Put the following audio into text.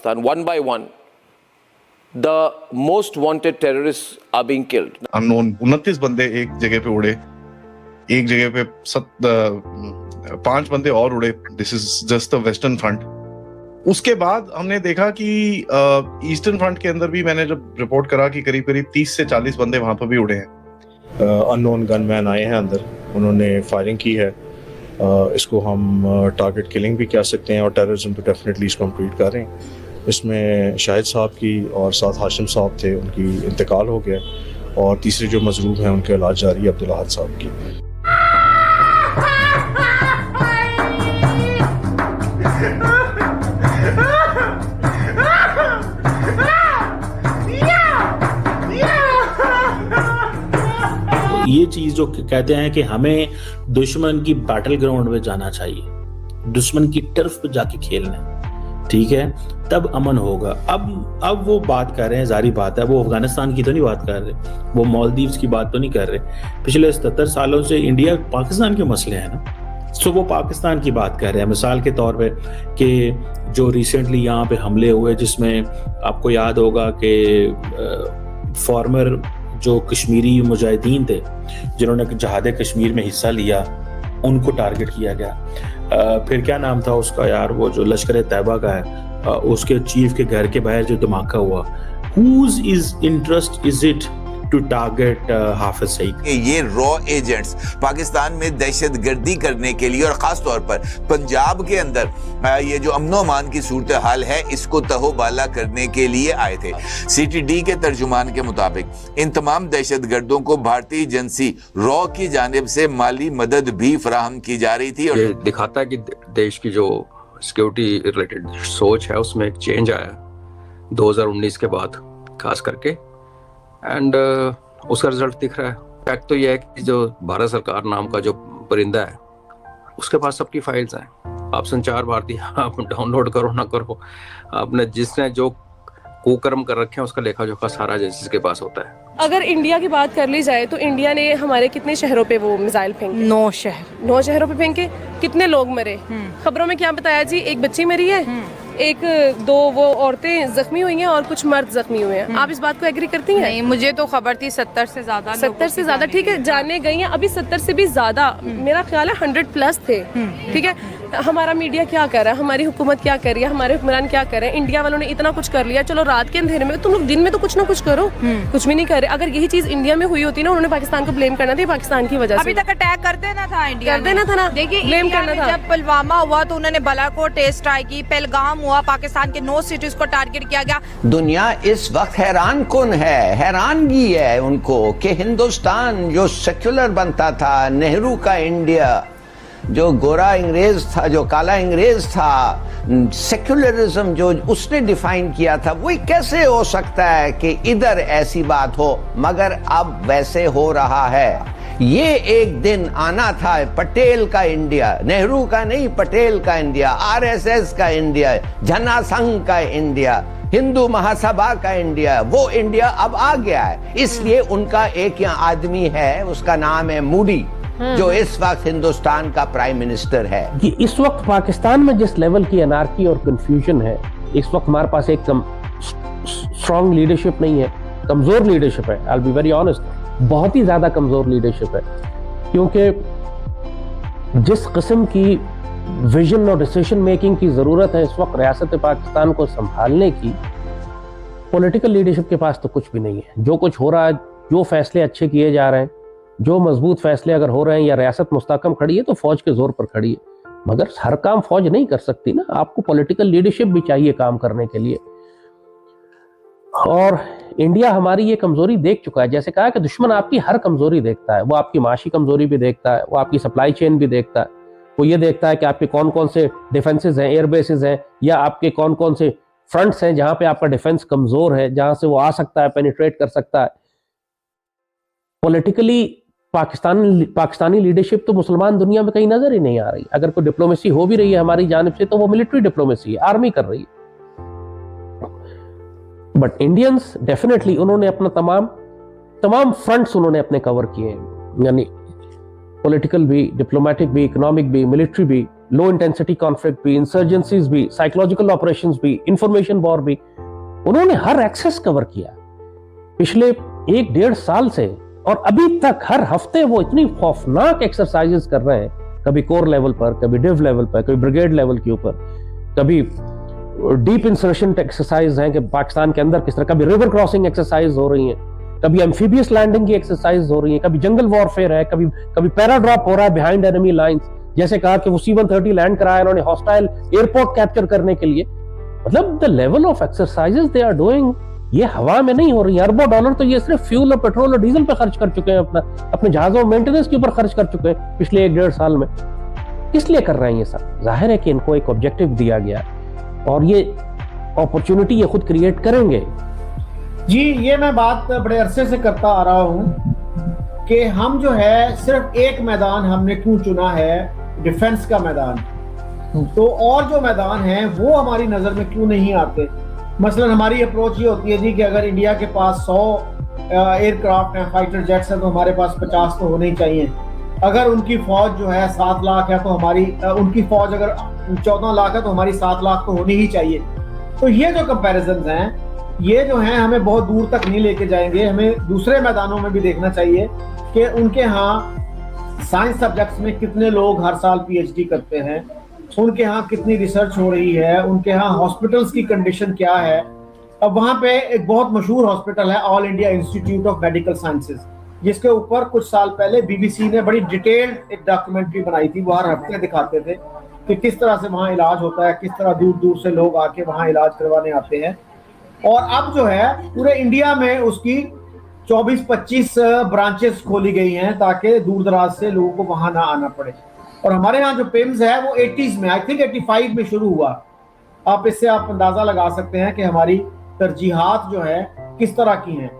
Pakistan, one by one, the most wanted terrorists are being killed. Unknown 29 बंदे एक जगह पे उड़े, एक जगह पे 5 बंदे और उड़े. This is just the western front. उसके बाद हमने देखा कि ईस्टर्न फ्रंट के अंदर भी मैंने जब रिपोर्ट करा कि करीब करीब 30 से 40 बंदे वहां पर भी उड़े हैं. अननोन गनमैन आए हैं अंदर, उन्होंने फायरिंग की है. इसको हम टारगेट किलिंग भी कह सकते हैं और टेररिज्म तो डेफिनेटली इसको हम ट्रीट कर रहे हैं. इसमें शाहिद साहब की और साथ हाशिम साहब थे, उनकी इंतकाल हो गया, और तीसरे जो मजलूम हैं उनके इलाज जारी है, अब्दुल अहद साहब की. ये चीज जो कहते हैं कि हमें दुश्मन की बैटल ग्राउंड में जाना चाहिए, दुश्मन की टर्फ पे जाके खेलना है, ठीक है, तब अमन होगा. अब वो बात कर रहे हैं, जारी बात है, वो अफगानिस्तान की तो नहीं बात कर रहे, वो मालदीव्स की बात तो नहीं कर रहे. पिछले 77 सालों से इंडिया पाकिस्तान के मसले हैं ना, सो वो पाकिस्तान की बात कर रहे हैं. मिसाल के तौर पे कि जो रिसेंटली यहाँ पे हमले हुए, जिसमें आपको याद होगा कि फॉर्मर जो कश्मीरी मुजाहिदीन थे जिन्होंने जहाद कश्मीर में हिस्सा लिया, उनको टारगेट किया गया. फिर क्या नाम था उसका यार, वो जो लश्कर तैयबा का है, उसके चीफ के घर के बाहर जो धमाका हुआ. Whose is interest is it to target Hafiz Saeed? ये रॉ एजेंट्स पाकिस्तान में दहशतगर्दी करने के लिए और खास तौर पर पंजाब के अंदर ये जो अमनो अमान की सूरत हाल है, इसको तहोबाला करने के लिए आए थे. सीटीडी के तर्जुमान के मुताबिक इन तमाम दहशतगर्दों को भारतीय एजेंसी रॉ की जानिब से माली मदद भी फराहम की जा रही थी. और ये दिखाता है कि देश की जो सिक्योरिटी रिलेटेड सोच है उसमें एक चेंज आया 2019 के बाद खास करके, एंड उसका रिजल्ट दिख रहा है. फैक्ट तो यह है कि जो भारत सरकार नाम का जो परिंदा है उसके पास सबकी फाइल्स हैं. आप संचार भारती आप डाउनलोड करो ना करो, आपने जिसने जो कुकर्म कर रखे हैं उसका लेखा जोखा सारा जिसके पास होता है. अगर इंडिया की बात कर ली जाए तो इंडिया ने हमारे कितने शहरों पे वो मिसाइल फेंके? 9 शहरों पे फेंके. कितने लोग मरे? खबरों में क्या बताया जी, एक बच्ची मरी है, एक दो वो औरतें जख्मी हुई हैं और कुछ मर्द जख्मी हुए हैं. आप इस बात को एग्री करती हैं? नहीं, मुझे तो खबर थी 70 से ज्यादा. 70 से ज्यादा, ठीक है, जाने गई हैं. अभी 70 से भी ज्यादा, मेरा ख्याल है 100+ थे. ठीक है, हमारा मीडिया क्या कर रहा है, हमारी हुकूमत क्या कर रही है, हमारे हुक्मरान क्या कर रहे हैं? इंडिया वालों ने इतना कुछ कर लिया, चलो रात के अंधेरे में, तुम लोग दिन में तो कुछ ना कुछ करो. कुछ भी नहीं कर रहे. अगर यही चीज इंडिया में हुई होती ना, उन्होंने पाकिस्तान को ब्लेम करना था, पाकिस्तान की वजह से. अभी तक अटैक कर देना था इंडिया, कर देना था ना. देखिए, ब्लेम करना था. जब पुलवामा हुआ तो उन्होंने बालाकोट एयर स्ट्राइक की, पहलगाम हुआ, पाकिस्तान के 9 सिटीज को टारगेट किया गया. दुनिया इस वक्त हैरान कौन है, हैरानगी है उनको कि हिंदुस्तान जो सेक्युलर बनता था, नेहरू का इंडिया, जो गोरा अंग्रेज था, जो काला अंग्रेज था, सेक्युलरिज्म जो उसने डिफाइन किया था, वो कैसे हो सकता है कि इधर ऐसी बात हो, मगर अब वैसे हो रहा है. ये एक दिन आना था पटेल का इंडिया, नेहरू का नहीं, पटेल का इंडिया, आरएसएस का इंडिया, जनसंघ का इंडिया, हिंदू महासभा का इंडिया, वो इंडिया अब आ गया है. इसलिए उनका एक यहाँ आदमी है, उसका नाम है मूडी, जो इस वक्त हिंदुस्तान का प्राइम मिनिस्टर है. कि इस वक्त पाकिस्तान में जिस लेवल की अनार्की और कंफ्यूजन है, इस वक्त हमारे पास एक स्ट्रॉन्ग लीडरशिप नहीं है, कमजोर लीडरशिप है. I will be very honest, बहुत ही ज्यादा कमजोर लीडरशिप है, क्योंकि जिस किस्म की विजन और डिसीजन मेकिंग की जरूरत है इस वक्त रियासत पाकिस्तान को संभालने की, पॉलिटिकल लीडरशिप के पास तो कुछ भी नहीं है. जो कुछ हो रहा है, जो फैसले अच्छे किए जा रहे हैं, जो मजबूत फैसले अगर हो रहे हैं, या रियासत मुस्तकम खड़ी है तो फौज के जोर पर खड़ी है, मगर हर काम फौज नहीं कर सकती ना. आपको पॉलिटिकल लीडरशिप भी चाहिए काम करने के लिए. और इंडिया हमारी ये कमजोरी देख चुका है. जैसे कहा कि दुश्मन आपकी हर कमजोरी देखता है, वो आपकी माशी कमजोरी भी देखता है, वो आपकी सप्लाई चेन भी देखता है, वो ये देखता है कि आपके कौन कौन से डिफेंसेस हैं, एयरबेसेस हैं, या आपके कौन कौन से फ्रंट्स हैं जहां पे आपका डिफेंस कमजोर है, जहां से वो आ सकता है, पेनिट्रेट कर सकता है. पॉलिटिकली पाकिस्तानी लीडरशिप तो मुसलमान दुनिया में कहीं नजर ही नहीं आ रही. अगर कोई डिप्लोमेसी हो भी रही है हमारी जानिब से तो वो मिलिट्री डिप्लोमेसी है, आर्मी कर रही है. बट इंडियंस डेफिनेटली उन्होंने अपना तमाम फ्रंट्स उन्होंने अपने कवर किए हैं, यानी पॉलिटिकल भी, डिप्लोमेटिक भी, इकोनॉमिक भी, मिलिट्री भी. लो इंटेंसिटी कॉन्फ्लिक्ट भी, इंसर्जेंसीज भी, साइकोलॉजिकल ऑपरेशंस भी, इंफॉर्मेशन वॉर भी, उन्होंने हर एक्सेस कवर किया पिछले 1-1.5 साल से। और अभी तक हर हफ्ते वो इतनी खौफनाक एक्सरसाइजेस कर रहे हैं, कभी कोर लेवल पर, कभी डिव लेवल पर, कभी ब्रिगेड लेवल के ऊपर, कभी डीप इंसर्शन एक्सरसाइज हैं कि पाकिस्तान के अंदर किस तरह, कभी रिवर क्रॉसिंग एक्सरसाइज हो रही हैं, कभी एम्फीबियस लैंडिंग की एक्सरसाइज हो रही है, कभी जंगल वॉरफेयर है, कभी पैराड्रॉप हो रहा है बिहाइंड एनिमी लाइंस। जैसे कहा कि वो C-130 लैंड कराया उन्होंने हॉस्टाइल एयरपोर्ट कैप्चर करने के लिए। मतलब the level of exercises they are doing, ये हवा में नहीं हो रही। अरबों डॉलर तो ये सिर्फ फ्यूल और पेट्रोल और डीजल पे खर्च कर चुके हैं, अपने जहाजों और मेंटेनेंस के ऊपर खर्च कर चुके हैं पिछले 1-1.5 साल में। किस लिए कर रहे हैं ये सब? जाहिर है कि इनको एक ऑब्जेक्टिव दिया गया और ये अपॉर्चुनिटी ये खुद क्रिएट करेंगे। जी, ये मैं बात बड़े अरसे से करता आ रहा हूँ कि हम जो है सिर्फ एक मैदान हमने क्यों चुना है, डिफेंस का मैदान, तो और जो मैदान है वो हमारी नजर में क्यों नहीं आते। मसलन हमारी अप्रोच ये होती है जी कि अगर इंडिया के पास 100 एयरक्राफ्ट हैं, फाइटर जेट्स हैं, तो हमारे पास 50 तो होने ही चाहिए। अगर उनकी फौज जो है 7 लाख है तो हमारी उनकी फौज अगर 14 लाख है तो हमारी 7 लाख तो होनी ही चाहिए। तो ये जो कंपैरिजन्स हैं ये जो हैं हमें बहुत दूर तक नहीं लेके जाएंगे। हमें दूसरे मैदानों में भी देखना चाहिए कि उनके यहाँ साइंस सब्जेक्ट्स में कितने लोग हर साल PhD करते हैं, उनके यहाँ कितनी रिसर्च हो रही है, उनके यहाँ हॉस्पिटल्स की कंडीशन क्या है। अब वहाँ पे एक बहुत मशहूर हॉस्पिटल है all India institute of medical sciences, जिसके ऊपर कुछ साल पहले BBC ने बड़ी डिटेल्ड एक डॉक्यूमेंट्री बनाई थी। वो हर हफ्ते दिखाते थे कि किस तरह से वहाँ इलाज होता है, किस तरह दूर दूर से लोग आके वहाँ इलाज करवाने आते हैं। और अब जो है पूरे इंडिया में उसकी 24-25 ब्रांचेस खोली गई हैं ताकि दूर दराज से लोगों को वहां ना आना पड़े। और हमारे यहाँ जो PIMS है वो 80s में, आई थिंक 85 में शुरू हुआ। आप इससे आप अंदाजा लगा सकते हैं कि हमारी तरजीहात जो है किस तरह की हैं।